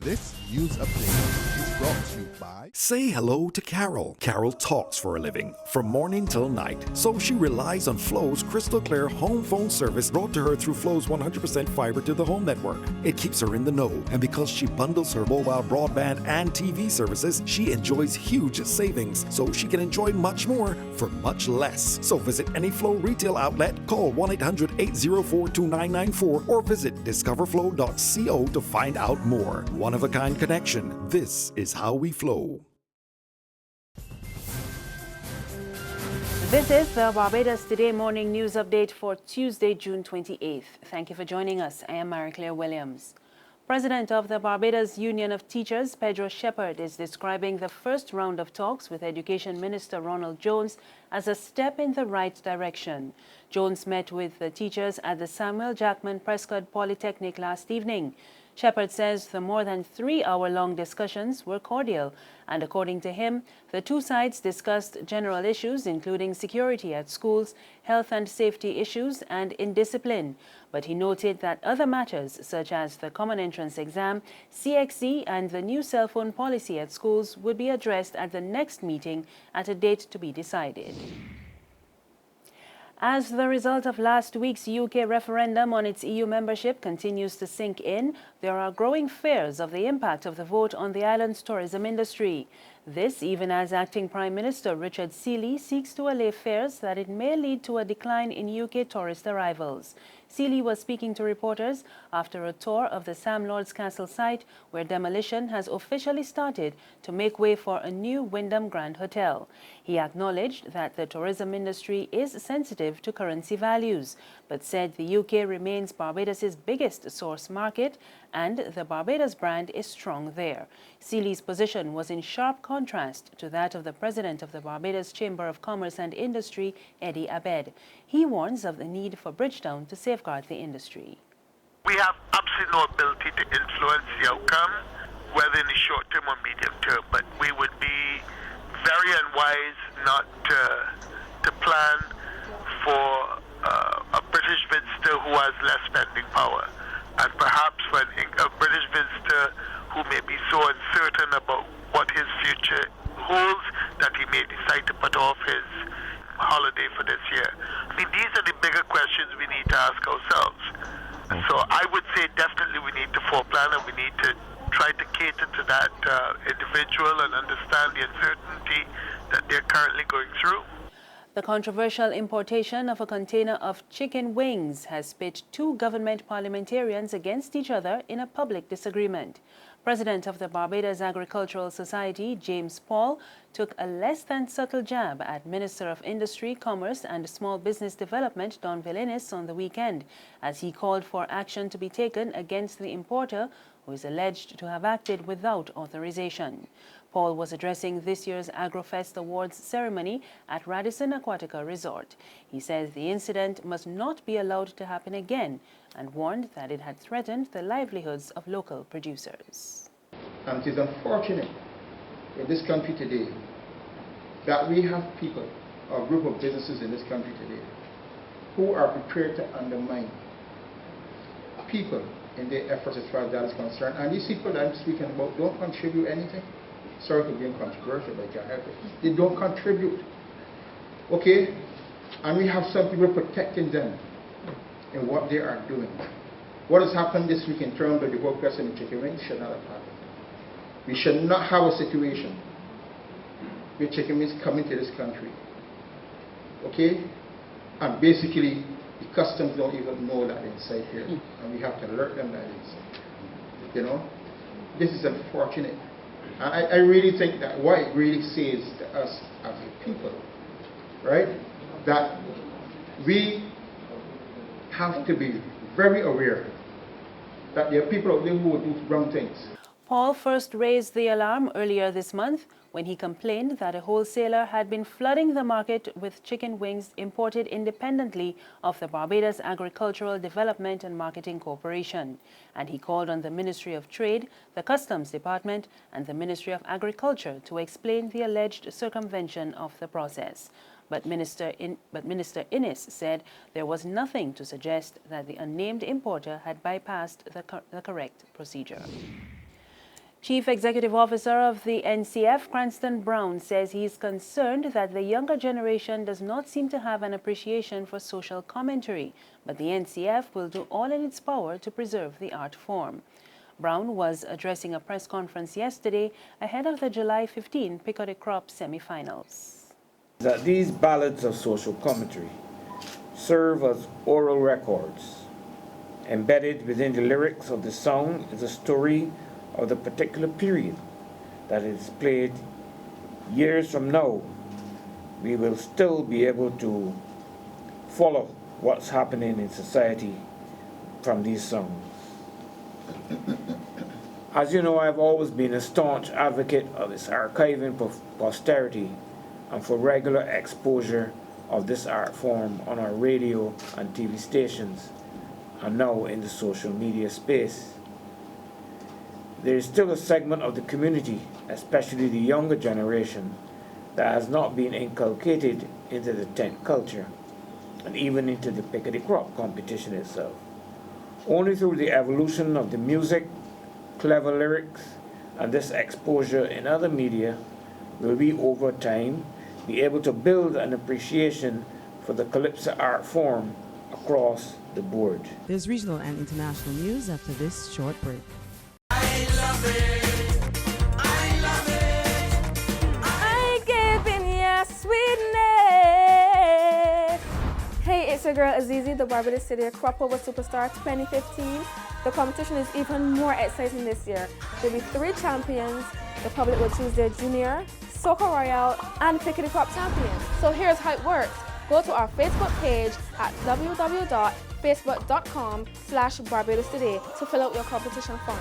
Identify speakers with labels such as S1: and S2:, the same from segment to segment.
S1: This news update is brought to you by...
S2: Say hello to Carol. Carol talks for a living, from morning till night. So she relies on Flo's crystal clear home phone service brought to her through Flo's 100% fiber to the home network. It keeps her in the know, and because she bundles her mobile broadband and TV services, she enjoys huge savings, so she can enjoy much more for much less. So visit any Flo retail outlet, call 1-800-804-2994, or visit discoverflow.co to find out more. One-of-a-kind connection. This is how we flow.
S3: This is the Barbados Today morning news update for Tuesday, June 28th. Thank you for joining us. I am Mary-Claire Williams. President of the Barbados Union of Teachers, Pedro Shepherd, is describing the first round of talks with Education Minister Ronald Jones as a step in the right direction. Jones met with the teachers at the Samuel Jackman Prescott Polytechnic last evening. Shepherd says the more than 3-hour-long discussions were cordial, and according to him, the two sides discussed general issues including security at schools, health and safety issues, and indiscipline. But he noted that other matters such as the Common Entrance Exam, CXC, and the new cell phone policy at schools would be addressed at the next meeting at a date to be decided. As the result of last week's UK referendum on its EU membership continues to sink in, there are growing fears of the impact of the vote on the island's tourism industry. This even as Acting Prime Minister Richard Seeley seeks to allay fears that it may lead to a decline in UK tourist arrivals. Seeley was speaking to reporters after a tour of the Sam Lord's Castle site, where demolition has officially started to make way for a new Wyndham Grand Hotel. He acknowledged that the tourism industry is sensitive to currency values, but said the UK remains Barbados's biggest source market and the Barbados brand is strong there. Seeley's position was in sharp contrast to that of the president of the Barbados Chamber of Commerce and Industry, Eddie Abed. He warns of the need for Bridgetown to safeguard the industry.
S4: We have absolutely no ability to influence the outcome, whether in the short term or medium term, but we would be very unwise not to plan for a British visitor who has less spending power. And perhaps when a British visitor who may be so uncertain about what his future holds that he may decide to put off his holiday for this year. I mean, these are the bigger questions we need to ask ourselves. So I would say definitely we need to foreplan and we need to try to cater to that individual and understand the uncertainty that they're currently going through.
S3: The controversial importation of a container of chicken wings has pit two government parliamentarians against each other in a public disagreement. President of the Barbados Agricultural Society, James Paul, took a less than subtle jab at Minister of Industry, Commerce and Small Business Development, Don Villinis, on the weekend, as he called for action to be taken against the importer, who is alleged to have acted without authorization. Paul was addressing this year's AgroFest Awards ceremony at Radisson Aquatica Resort. He says the incident must not be allowed to happen again and warned that it had threatened the livelihoods of local producers.
S5: And it is unfortunate in this country today that we have people, or a group of businesses in this country today, who are prepared to undermine people in their efforts as far as that is concerned. And these people that I'm speaking about don't contribute anything. Sorry for being controversial, but I can't help it. They don't contribute. Okay? And we have some people protecting them in what they are doing. What has happened this week in terms of the whole question of chicken wings should not have happened. We should not have a situation where chicken wings come into this country. Okay? And basically, the customs don't even know that inside here. And we have to alert them that inside. You know? This is unfortunate. I really think that what it really says to us as a people, right, that we have to be very aware that there are people out there who will do wrong things.
S3: Paul first raised the alarm earlier this month when he complained that a wholesaler had been flooding the market with chicken wings imported independently of the Barbados Agricultural Development and Marketing Corporation. And he called on the Ministry of Trade, the Customs Department, and the Ministry of Agriculture to explain the alleged circumvention of the process. But Minister Innes said there was nothing to suggest that the unnamed importer had bypassed the correct procedure. Chief Executive Officer of the NCF, Cranston Brown, says he is concerned that the younger generation does not seem to have an appreciation for social commentary, but the NCF will do all in its power to preserve the art form. Brown was addressing a press conference yesterday ahead of the July 15 Piccadilly Crop semi-finals.
S6: That these ballads of social commentary serve as oral records. Embedded within the lyrics of the song is a story of the particular period that is played. Years from now, we will still be able to follow what's happening in society from these songs. As you know, I've always been a staunch advocate of its archiving for posterity and for regular exposure of this art form on our radio and TV stations and now in the social media space. There is still a segment of the community, especially the younger generation, that has not been inculcated into the tent culture and even into the Piccadilly Crop competition itself. Only through the evolution of the music, clever lyrics, and this exposure in other media will we over time be able to build an appreciation for the calypso art form across the board.
S7: There's regional and international news after this short break.
S8: I love it. I love it. I give in your sweetness. Hey, it's your girl Azizi, the Barbados City Crop Over Superstar 2015. The competition is even more exciting this year. There'll be 3 champions. The public will choose their junior, Soca Royale, and Piccadilly Crop champions. So here's how it works. Go to our Facebook page at www.facebook.com/Barbados Today to fill out your competition form.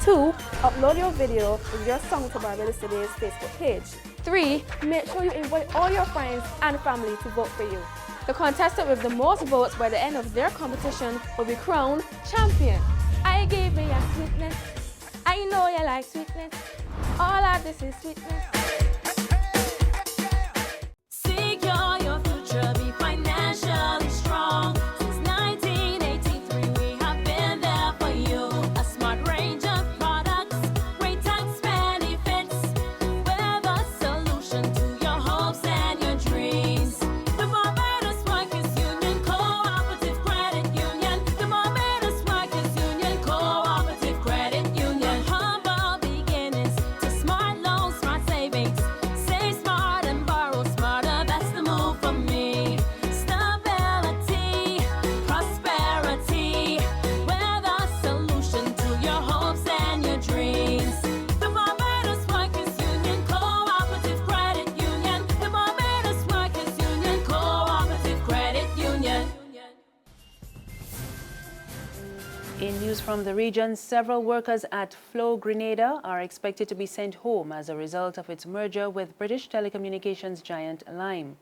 S8: 2. Upload your video with your song to Barbados Today's Facebook page. 3. Make sure you invite all your friends and family to vote for you. The contestant with the most votes by the end of their competition will be crowned champion. I gave me a sweetness. I know you like sweetness. All of this is sweetness.
S9: Secure your future, be financially strong. Since 1983, we have been there for you. A smart range of products, great tax benefits. We're the solution to your hopes and your dreams. The Barbados Workers Union Cooperative Credit Union. The Barbados Workers Union Cooperative Credit Union. Humble beginnings to smart loans, smart savings. Save smart and borrow smarter. That's the move for me. Stability, prosperity. We're the solution to your hopes and your dreams. The Barbados Workers Union Cooperative Credit Union. The Barbados Workers Union Cooperative Credit Union.
S3: In news from the region, several workers at Flow Grenada are expected to be sent home as a result of its merger with British telecommunications giant Lime.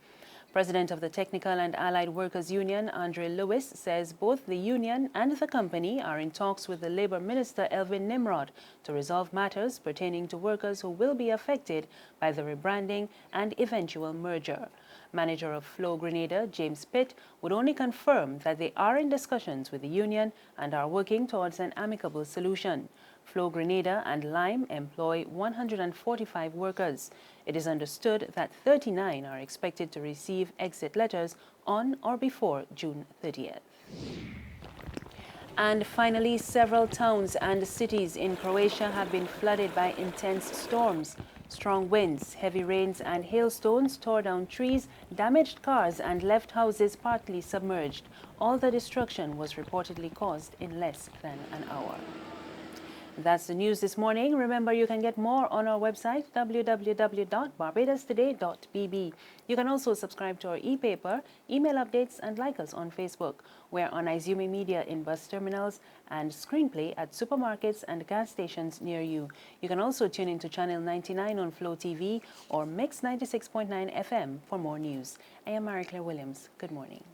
S3: President of the Technical and Allied Workers Union, Andre Lewis, says both the union and the company are in talks with the Labour Minister Elvin Nimrod to resolve matters pertaining to workers who will be affected by the rebranding and eventual merger. Manager of Flow Grenada, James Pitt, would only confirm that they are in discussions with the union and are working towards an amicable solution. Flow Grenada and Lime employ 145 workers. It is understood that 39 are expected to receive exit letters on or before June 30th. And finally, several towns and cities in Croatia have been flooded by intense storms. Strong winds, heavy rains and hailstones tore down trees, damaged cars and left houses partly submerged. All the destruction was reportedly caused in less than an hour. That's the news this morning. Remember, you can get more on our website, www.barbadostoday.bb. You can also subscribe to our e-paper, email updates, and like us on Facebook. We're on Izumi Media in bus terminals and Screenplay at supermarkets and gas stations near you. You can also tune into Channel 99 on Flow TV or Mix 96.9 FM for more news. I am Mary Claire Williams. Good morning.